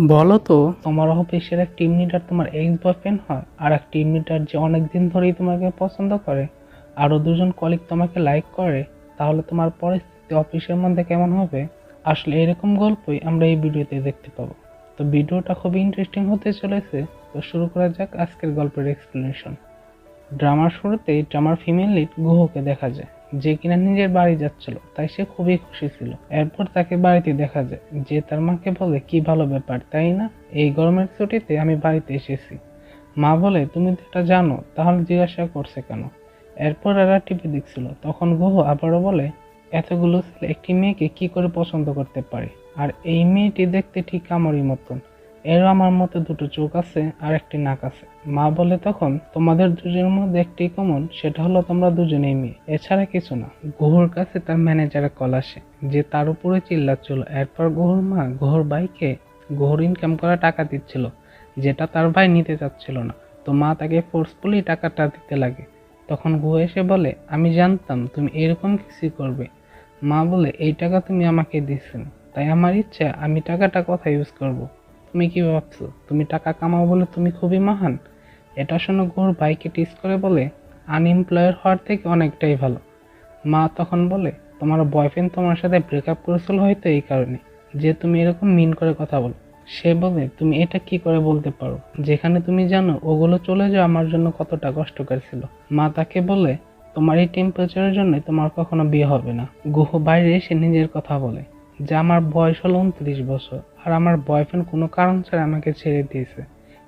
বলো তো, তোমার অফিসের এক টিম লিডার তোমার এক্স বয়ফ্রেন্ড হয়, আর এক টিম লিডার যে অনেকদিন ধরেই তোমাকে পছন্দ করে, আরো দুজন কলিগ তোমাকে লাইক করে, তাহলে তোমার পরিস্থিতি অফিসের মধ্যে কেমন হবে? আসলে এরকম গল্পই আমরা এই ভিডিওতে দেখতে পাবো। তো ভিডিওটা খুবই ইন্টারেস্টিং হতে চলেছে। তো শুরু করা যাক আজকের গল্পের এক্সপ্লেনেশন। ড্রামার শুরুতেই ড্রামার ফিমেল লিড গুহকে দেখা যায়, যে কিনা নিজের বাড়ি যাচ্ছিল, তাই সে খুবই খুশি ছিল। এরপর তাকে বাড়িতে দেখা যায়, যে তার মাকে বলে, কি ভালো ব্যাপার তাই না, এই গরমের ছুটিতে আমি বাড়িতে এসেছি। মা বলে, তুমি তো এটা জানো, তাহলে জিজ্ঞাসা করছে কেন? এরপর এরা টিভি দেখছিল, তখন গুহ আবারও বলে, এতগুলো ছেলে একটি মেয়েকে কি করে পছন্দ করতে পারে, আর এই মেয়েটি দেখতে ঠিক আমারই মতন, এরও আমার মতো দুটো চোখ আছে আর একটি নাক আছে। মা বলে তখন, তোমাদের দুজনের মধ্যে একটি কমন, সেটা হলো তোমরা দুজনেই মেয়ে, এছাড়া কিছু না। গুহুর কাছে তার ম্যানেজারের কল আসে, যে তার উপরে চিল্লাচ্ছিল। এরপর গুহুর মা গুহুর ভাইকে গুহুর ইনকাম করা টাকা দিচ্ছিল, যেটা তার ভাই নিতে চাচ্ছিল না। তো মা তাকে ফোর্সফুলি টাকাটা দিতে লাগে। তখন গুহু এসে বলে, আমি জানতাম তুমি এরকম কিছু করবে। মা বলে, এই টাকা তুমি আমাকে দিচ্ছেন, তাই আমার ইচ্ছা আমি টাকাটা কোথায় ইউজ করব। তুমি কি ভাবছো তুমি টাকা কামাও বলে তুমি খুবই মহান? এটা শুনে গুহুর ভাইকে টিস করে বলে, আনএমপ্লয়েড হওয়ার থেকে অনেকটাই ভালো। মা তখন বলে, তোমার বয়ফ্রেন্ড তোমার সাথে ব্রেকআপ করেছিল হয়তো এই কারণে, যে তুমি এরকম মিন করে কথা বলো। সে বলে, তুমি এটা কি করে বলতে পারো, যেখানে তুমি জানো ওগুলো চলে যাওয়া আমার জন্য কতটা কষ্টকর ছিল। মা তাকে বলে, তোমার এই টেম্পারেচারের জন্য তোমার কখনো বিয়ে হবে না। গুহ বাইরে এসে নিজের কথা বলে, যে আমার বয়স হলো 29 বছর, আর আমার বয়ফ্রেন্ড কোনো কারণ ছাড়া আমাকে ছেড়ে দিয়েছে,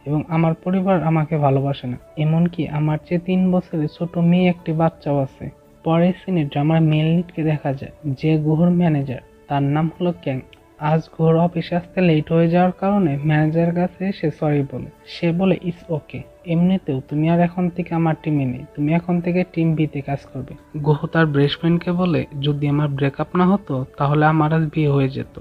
এবং আমার পরিবার আমাকে ভালোবাসে না, এমনকি আমার চেয়ে 3 বছরের ছোট মেয়ে একটি বাচ্চাও আছে। পরের সিনে ড্রামার মেল লিডকে দেখা যায়, যে গুহর ম্যানেজার, তার নাম হলো ক্যাং। আজ গুহর অফিসে আসতে লেট হয়ে যাওয়ার কারণে ম্যানেজারের কাছে এসে সরি বলে। সে বলে, ইটস ওকে, এমনিতেও তুমি আর এখন থেকে আমার টিমে নেই, তুমি এখন থেকে টিম বিতে কাজ করবে। গুহ তার বেস্ট ফ্রেন্ডকে বলে, যদি আমার ব্রেকআপ না হতো তাহলে আমার আজ বিয়ে হয়ে যেত,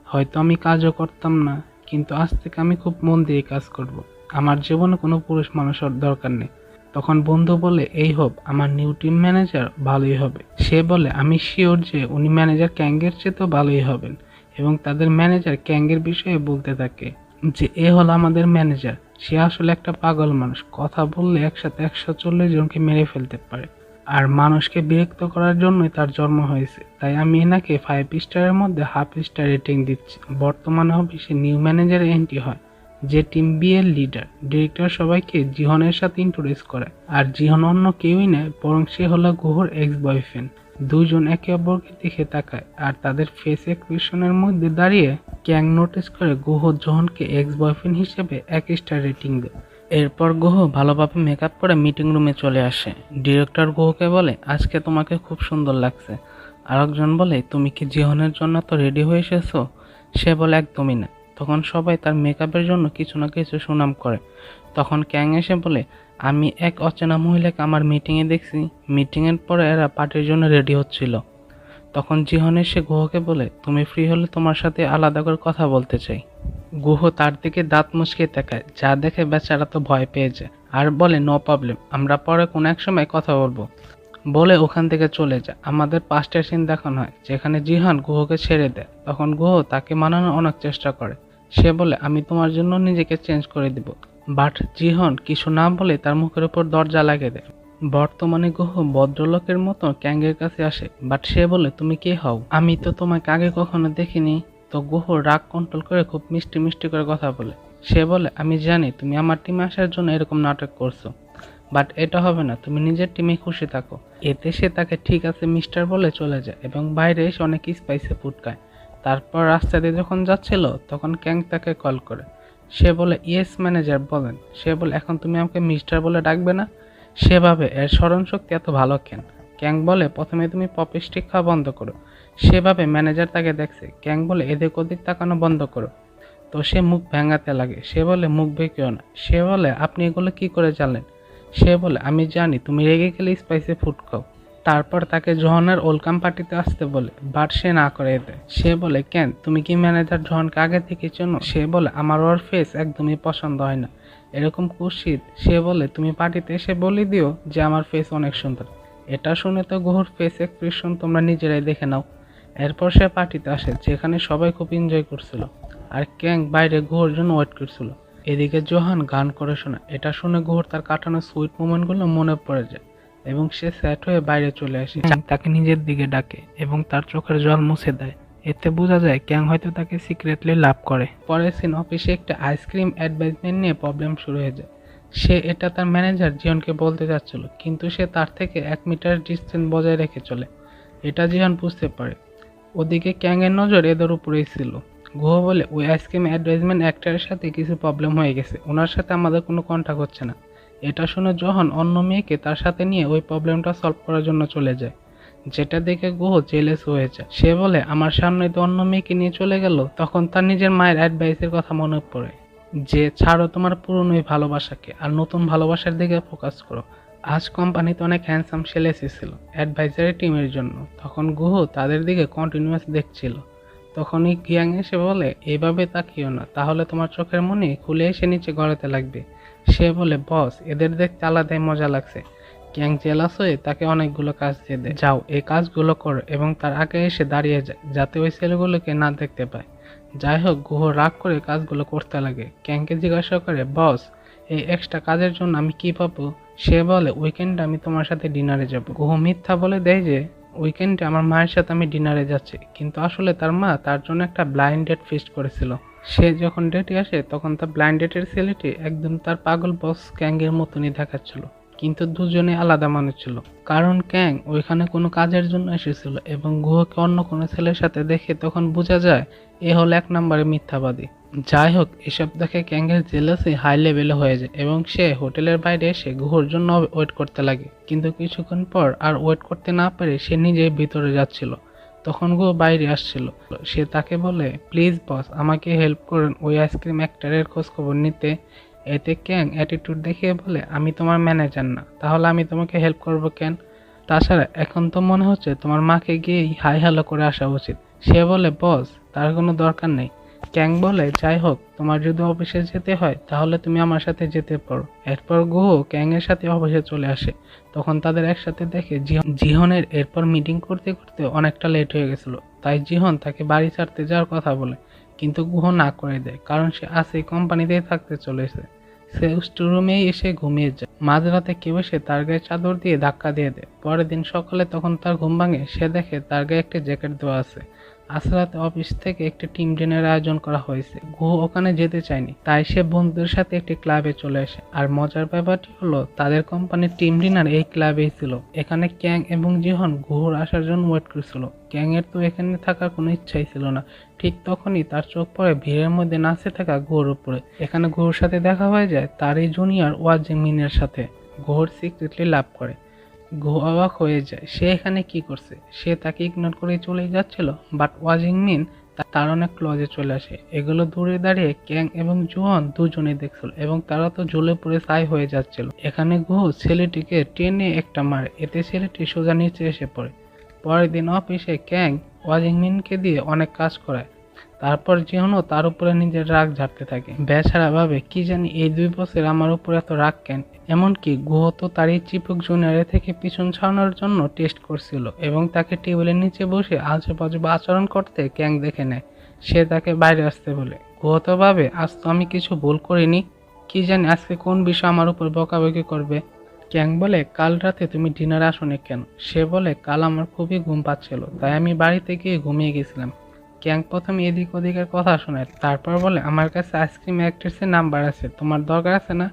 হয়তো আমি কাজও করতাম না, কিন্তু আজ থেকে আমি খুব মন দিয়ে কাজ করব। আমার জীবনে কোনো পুরুষ মানুষের দরকার নেই। তখন বন্ধু বলে, এই হোপ আমার নিউ টিম ম্যানেজার ভালোই হবে। সে বলে, আমি শিওর যে উনি ম্যানেজার ক্যাঙ্গের চেয়ে তো ভালোই হবেন। এবং তাদের ম্যানেজার ক্যাঙ্গের বিষয়ে বলতে থাকে, যে এ হলো আমাদের ম্যানেজার, সে আসলে একটা পাগল মানুষ, কথা বললে একসাথে 140 জনকে মেরে ফেলতে পারে, আর মানুষকে বিরক্ত করার জন্যই তার জন্ম হয়েছে, তাই আমি এনাকে 5 স্টারের মধ্যে হাফ স্টার রেটিং দিচ্ছি। বর্তমানে অফিসে নিউ ম্যানেজার এন্ট্রি হয়, যে টিম বি এর লিডার। ডিরেক্টর সবাইকে জিহনের সাথে ইন্ট্রোডিউস করে, আর জিহন অন্য কেউই নয়, বরং সে হলো গুহর এক্স বয়ফ্রেন্ড। দুজন একে অপরকে দেখে তাকায়, আর তাদের ফেস এক্সপ্রেশনের মধ্যে দাঁড়িয়ে ক্যাং নোটিস করে গুহ জোহনকে এক্স বয়ফ্রেন্ড হিসেবে 1 স্টার রেটিং দেয়। এরপর গুহ ভালোভাবে মেকআপ করে মিটিং রুমে চলে আসে। ডিরেক্টর গুহকে বলে, আজকে তোমাকে খুব সুন্দর লাগছে। আরেকজন বলে, তুমি কি জিহনের জন্য তো রেডি হয়ে এসেছো? সে বলে, একদমই না। তখন সবাই তার মেকআপের জন্য কিছু না কিছু সুনাম করে। তখন ক্যাং এসে বলে, আমি এক অচেনা মহিলাকে আমার মিটিংয়ে দেখছি, মিটিংয়ের পরে এরা পার্টির জন্য রেডি হচ্ছিল। তখন জিহন এসে গুহকে বলে, তুমি ফ্রি হলে তোমার সাথে আলাদা করে কথা বলতে চাই। গুহ তার দিকে দাঁত মুচকে তাকায়, যা দেখে বেচারা তো ভয় পেয়ে যায়, আর বলে, নো প্রবলেম, আমরা পরে কোনো এক সময় কথা বলবো, বলে ওখান থেকে চলে যায়। আমাদের পাস্টের সিন দেখানো হয়, যেখানে জিহান গুহকে ছেড়ে দেয়। তখন গুহ তাকে মানানোর অনেক চেষ্টা করে। সে বলে, আমি তোমার জন্য নিজেকে চেঞ্জ করে দিব, বাট জিহন কিছু না বলে তার মুখের উপর দরজা লাগিয়ে দেয়। বর্তমানে গুহ ভদ্রলোকের মতো ক্যাঙ্গের কাছে আসে, বাট সে বলে, তুমি কে হও, আমি তো তোমাকে আগে কখনো দেখিনি। তো গুহ রাগ কন্ট্রোল করে খুব মিষ্টি মিষ্টি করে কথা বলে। সে বলে, আমি জানি তুমি আমার টিমে আসার জন্য এরকম নাটক করছো, বাট এটা হবে না, তুমি নিজের টিমে খুশি থাকো। এতে সে তাকে ঠিক আছে মিস্টার বলে চলে যায়, এবং বাইরে এসে অনেক স্পাইসি ফুড খায়। তারপর রাস্তা দিয়ে যখন যাচ্ছিল, তখন ক্যাং তাকে কল করে। সে বলে, ইয়েস ম্যানেজার বলেন। সে বলে, এখন তুমি আমাকে মিস্টার বলে ডাকবে না? সেভাবে এর স্মরণ শক্তি এত ভালো কেন? ক্যাং বলে, প্রথমে তুমি পপি স্টিক খাওয়া বন্ধ করো। সেভাবে ম্যানেজার তাকে দেখছে। ক্যাং বলে, এদিক ওদিক তাকানো বন্ধ করো। তো সে মুখ ভেঙাতে লাগে। সে বলে, মুখ ভেঙিও না। সে বলে, আপনি এগুলো কি করে জানলেন? সে বলে, আমি জানি তুমি রেগে গেলে স্পাইসি ফুড খাও। তারপর তাকে জোহনের ওয়েলকাম পার্টিতে আসতে বলে, বাট সে না করে দেয়। সে বলে, কেন তুমি কি ম্যানেজার জোহনকে আগে থেকে চেনো? সে বলে, আমার ওর ফেস একদমই পছন্দ হয় না, এরকম কুৎসিত। সে বলে, তুমি পার্টিতে এসে বলে দিও যে আমার ফেস অনেক সুন্দর। এটা শুনে তো গুহুর ফেস এক্সপ্রেশন তোমরা নিজেরাই দেখে নাও। এরপর সে পার্টিতে আসে, যেখানে সবাই খুব এনজয় করছিল। আর ক্যাং বাইরে গুহর জন্য ওয়েট করছিল। এদিকে জোহান গান করে শোনা। এটা শুনে গুহর তার কাটানো সুইট মোমেন্টগুলো মনে পড়ে যায় এবং সে স্যাট হয়ে বাইরে চলে আসে। তাকে নিজের দিকে ডাকে এবং তার চোখের জল মুছে দেয়। এতে বোঝা যায় ক্যাং হয়তো তাকে সিক্রেটলি লাভ করে। পরের সিন, অফিসে একটা আইসক্রিম অ্যাডভাইজমেন্ট নিয়ে প্রবলেম শুরু হয়ে যায়। সে এটা তার ম্যানেজার জিয়নকে বলতে যাচ্ছিল, কিন্তু সে তার থেকে 1 মিটার ডিস্টেন্স বজায় রেখে চলে। এটা জিয়ন বুঝতে পারে। ওদিকে ক্যাং এর নজর এদের উপরেই ছিল। গুহ বলে, ওই আইসক্রিম অ্যাডভাইজমেন্ট অ্যাক্টরের সাথে কিছু প্রবলেম হয়ে গেছে, ওনার সাথে আমাদের কোনো কন্ট্যাক্ট হচ্ছে না। এটা শুনে জোহান অন্য মেয়েকে তার সাথে নিয়ে ওই প্রবলেমটা সলভ করার জন্য চলে যায়, যেটা দেখে গুহ জেলেস হয়ে যায়। সে বলে, আমার সামনে তো অন্য মেয়েকে নিয়ে চলে গেল। তখন তার নিজের মায়ের অ্যাডভাইসের কথা মনে পড়ে যে ছাড়ো তোমার পুরনো ওই ভালোবাসাকে আর নতুন ভালোবাসার দিকে ফোকাস করো। আজ কোম্পানিতে অনেক হ্যান্ডসাম ছেলে এসেছিল অ্যাডভাইজারি টিমের জন্য। তখন গুহ তাদের দিকে কন্টিনিউয়াস দেখছিল। তখনই কিয়াং এসে বলে, এইভাবে তাকিও না, তাহলে তোমার চোখের মনি খুলে এসে নিচে গড়াতে লাগবে। সে বলে, বস, এদের দেখতে আলাদাই মজা লাগছে। কিয়াং জেলাস হয়ে তাকে অনেকগুলো কাজ দিয়ে দেয়। যাও, এই কাজগুলো করো, এবং তার আগে এসে দাঁড়িয়ে যায় যাতে ওই ছেলেগুলোকে না দেখতে পায়। যাই হোক, গুহ রাগ করে কাজগুলো করতে লাগে। ক্যাংকে জিজ্ঞাসা করে, বস, এই এক্সট্রা কাজের জন্য আমি কি পাবো? সে বলে, উইকেন্ডে আমি তোমার সাথে ডিনারে যাব। গুহ মিথ্যা বলে দেয় যে উইকেন্ডে আমার মায়ের সাথে আমি ডিনারে যাচ্ছি, কিন্তু আসলে তার মা তার জন্য একটা ব্লাইন্ড ডেট ফিক্সড করেছিল। সে যখন ডেটে আসে তখন তার ব্লাইন্ড ডেটের ছেলেটি একদম তার পাগল বস ক্যাংয়ের মতনই দেখাচ্ছিল, কিন্তু দুজনে আলাদা মানুষ ছিল। কারণ ক্যাং ওইখানে কোনো কাজের জন্য এসেছিল এবং গুহকে অন্য কোনো ছেলের সাথে দেখে তখন বোঝা যায় এ হলো 1 নম্বরের মিথ্যাবাদী। যাই হোক, এসব দেখে ক্যাংয়ের জেলাসি হাই লেভেলে হয়ে যায় এবং সে হোটেলের বাইরে এসে গুহর জন্য ওয়েট করতে লাগে। কিন্তু কিছুক্ষণ পর আর ওয়েট করতে না পেরে সে নিজেই ভিতরে যাচ্ছিল। তখন গুহ বাইরে আসছিল। সে তাকে বলে, প্লিজ বস, আমাকে হেল্প করুন ওই আইসক্রিম অ্যাক্টরের খোঁজ খবর নিতে। এতে ক্যাং অ্যাটিটিউড দেখিয়ে বলে, আমি তোমার ম্যানেজার না, তাহলে আমি তোমাকে হেল্প করবো কেন? তাছাড়া এখন তো মনে হচ্ছে তোমার মাকে গিয়েই হাই হ্যালো করে আসা উচিত। সে বলে, বস, তার কোনো দরকার নেই। ক্যাং বলে, যাই হোক, তোমার যদি অফিসে যেতে হয় তাহলে তুমি আমার সাথে যেতে পারো। এরপর গুহ ক্যাং এর সাথে অফিসে চলে আসে। তখন তাদের একসাথে দেখে জিহনের এরপর মিটিং করতে করতে অনেকটা লেট হয়ে গেছিল। তাই জিহন তাকে বাড়ি ছাড়তে যাওয়ার কথা বলে, কিন্তু গুহ না করে দেয়, কারণ সে আসেই কোম্পানিতেই থাকতে চলেছে। সে স্টোররুমেই এসে ঘুমিয়ে যায়। মাঝরাতে কেউ এসে তার গায়ে চাদর দিয়ে ধাক্কা দিয়ে দেয়। পরের দিন সকালে তখন তার ঘুম ভাঙে, সে দেখে তার গায়ে একটি জ্যাকেট দেওয়া আছে। আজ রাতে অফিস থেকে একটি টিম ডিনারের আয়োজন করা হয়েছে। গুহ ওখানে যেতে চায়নি, তাই সে বন্ধুদের সাথে একটি ক্লাবে চলে আসে। আর মজার ব্যাপারটি হলো, তাদের কোম্পানির টিম ডিনার এই ক্লাবেই ছিল। এখানে ক্যাং এবং জিহন গুহর আসার জন্য ওয়েট করছিল। ক্যাং এর তো এখানে থাকার কোনো ইচ্ছাই ছিল না। ঠিক তখনই তার চোখ পড়ে ভিড়ের মধ্যে নাচতে থাকা গুহর উপরে। এখানে গুহর সাথে দেখা হয়ে যায় তারই জুনিয়র ওয়াজিং মিনের সাথে। গুহর সিক্রেটলি লাভ করে। গুহ অবাক হয়ে যায়, সে এখানে কি করছে। সে তাকে ইগনোর করে চলে যাচ্ছিল, বাট ওয়াজিং মিন তার অনেক ক্লোজে চলে আসে। এগুলো দূরে দাঁড়িয়ে ক্যাং এবং জুহন দুজনেই দেখছিল এবং তারা তো জ্বলে পুড়ে ছাই হয়ে যাচ্ছিল। এখানে গুহ ছেলেটিকে টেনে একটা মারে, এতে ছেলেটি সোজা নিচে এসে পড়ে। পরের দিন অফিসে ক্যাং ওয়াজিং মিনকে দিয়ে অনেক কাজ করায়। তারপর জিহনও তার উপরে নিজের রাগ ঝাড়তে থাকে। বেচারা ভাবে, কি জানি এই 2 বছর আমার উপর এত রাগ কেন। এমনকি গুহ তো তার এই চিপক জুনিয়রের থেকে পিছন ছাড়ানোর জন্য টেস্ট করছিল এবং তাকে টেবিলের নিচে বসে আজেবাজে আচরণ করতে ক্যাং দেখে নেয়। সে তাকে বাইরে আসতে বলে। গুহ তো ভাবে, আজ তো আমি কিছু ভুল করিনি, কি জানি আজকে কোন বিষয় আমার উপর বকাবকি করবে। ক্যাং বলে, কাল রাতে তুমি ডিনারে আসোনি কেন? সে বলে, কাল আমার খুবই ঘুম পাচ্ছিল, তাই আমি বাড়িতে গিয়ে ঘুমিয়ে গেছিলাম। ক্যাং প্রথমে এদিক ওদিকের কথা শোনায়, তারপর বলে, আমার কাছে আইসক্রিম অ্যাক্ট্রেসের নাম্বার আছে, তোমার দরকার আছে না?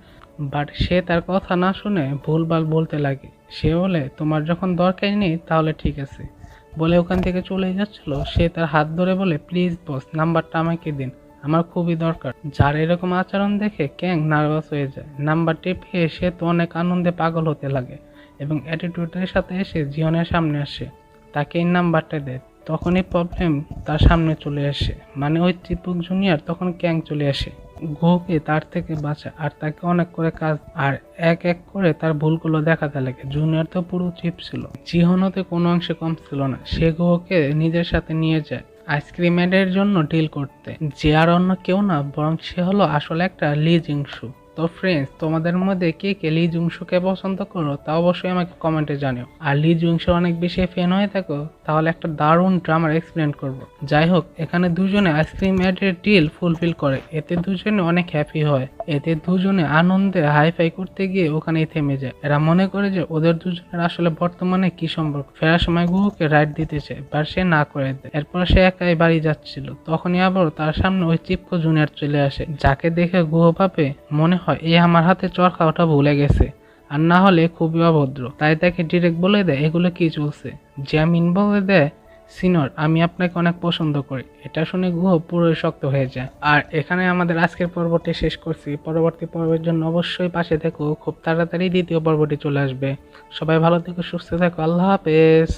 বাট সে তার কথা না শুনে ভুলভাল বলতে লাগে। সে বলে, তোমার যখন দরকারই নেই তাহলে ঠিক আছে, বলে ওখান থেকে চলে যাচ্ছিল। সে তার হাত ধরে বলে, প্লিজ বস, নাম্বারটা আমাকে দিন, আমার খুবই দরকার। যার এরকম আচরণ দেখে ক্যাং নার্ভাস হয়ে যায়। নাম্বারটি পেয়ে সে তো অনেক আনন্দে পাগল হতে লাগে এবং অ্যাটিটিউডের সাথে এসে জিয়নের সামনে আসে, তাকে এই নাম্বারটা দেয়। তখনই প্রবলেম তার সামনে চলে আসে, মানে ওই চিপুক জুনিয়র তখন ক্যাং চলে আসে। গুহকে তার থেকে বাঁচা আর তাকে অনেক করে কাজ আর এক এক করে তার ভুলগুলো দেখাতে লাগে। জুনিয়র তো পুরো চিপ ছিল, জিহনতে কোনো অংশে কম ছিল না। সে গুহকে নিজের সাথে নিয়ে যায় আইসক্রিম এর জন্য ডিল করতে, যে আর অন্য কেউ না বরং সে হলো আসলে একটা লি জিংসু। তো ফ্রেন্ডস, তোমাদের মধ্যে কে কে লি জুংসুকে পছন্দ করো তা অবশ্যই আমাকে কমেন্টে জানিও। আর লি জুংসুর অনেক বেশি ফ্যান হয়ে থাকো তাহলে একটা দারুণ ড্রামার এক্সপ্লেন করব। যাই হোক, এখানে দুজনে আইসক্রিম অ্যাডের ডিল ফুলফিল করে, এতে দুজনে অনেক হ্যাপি হয়। এতে দুজনে আনন্দে হাইফাই করতে গিয়ে ওখানেই থেমে যায়। এরা মনে করে যে ওদের দুজনের আসলে বর্তমানে কি সম্পর্ক। ফেরার সময় গুহুকে রাইড দিতেছে, বাট সে না করে দেয়। এরপর সে একাই বাড়ি যাচ্ছিল, তখনই আবার তার সামনে ওই চিপকো জুনিয়র চলে আসে, যাকে দেখে গুহ ভাবে মনে হয় এ আমার হাতে চরকা ওঠা ভুলে গেছে, আর না হলে খুবই অভদ্র। তাই তাকে ডিরেক্ট বলে দেয় এগুলো কি চলছে। জ্যামিন বলে দেয়, সিনিয়র, আমি আপনাকে অনেক পছন্দ করি। এটা শুনে গুহ পুরোই শক্ত হয়ে যায়। আর এখানে আমাদের আজকের পর্বটি শেষ করছি। পরবর্তী পর্বের জন্য অবশ্যই পাশে থেকো, খুব তাড়াতাড়ি দ্বিতীয় পর্বটি চলে আসবে। সবাই ভালো থেকো, সুস্থ থেকো, আল্লাহ হাফেজ।